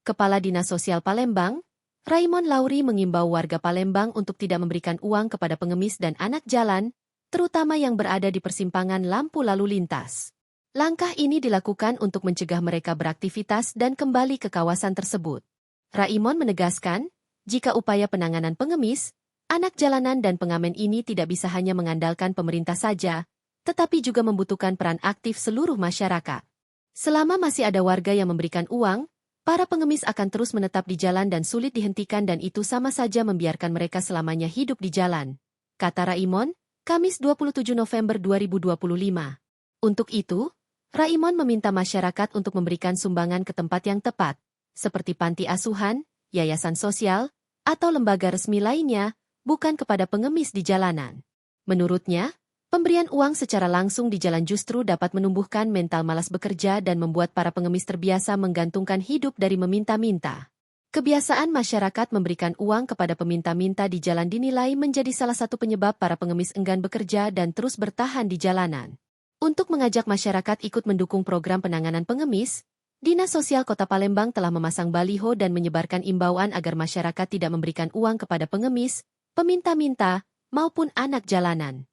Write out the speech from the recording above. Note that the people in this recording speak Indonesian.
Kepala Dinas Sosial Palembang, Raimon Lauri mengimbau warga Palembang untuk tidak memberikan uang kepada pengemis dan anak jalan, terutama yang berada di persimpangan lampu lalu lintas. Langkah ini dilakukan untuk mencegah mereka beraktivitas dan kembali ke kawasan tersebut. Raimon menegaskan, jika upaya penanganan pengemis, anak jalanan dan pengamen ini tidak bisa hanya mengandalkan pemerintah saja, tetapi juga membutuhkan peran aktif seluruh masyarakat. Selama masih ada warga yang memberikan uang, para pengemis akan terus menetap di jalan dan sulit dihentikan dan itu sama saja membiarkan mereka selamanya hidup di jalan, kata Raimon, Kamis 27 November 2025. Untuk itu, Raimon meminta masyarakat untuk memberikan sumbangan ke tempat yang tepat, seperti panti asuhan, yayasan sosial, atau lembaga resmi lainnya, bukan kepada pengemis di jalanan. Menurutnya, pemberian uang secara langsung di jalan justru dapat menumbuhkan mental malas bekerja dan membuat para pengemis terbiasa menggantungkan hidup dari meminta-minta. Kebiasaan masyarakat memberikan uang kepada peminta-minta di jalan dinilai menjadi salah satu penyebab para pengemis enggan bekerja dan terus bertahan di jalanan. Untuk mengajak masyarakat ikut mendukung program penanganan pengemis, Dinas Sosial Kota Palembang telah memasang baliho dan menyebarkan imbauan agar masyarakat tidak memberikan uang kepada pengemis, peminta-minta, maupun anak jalanan.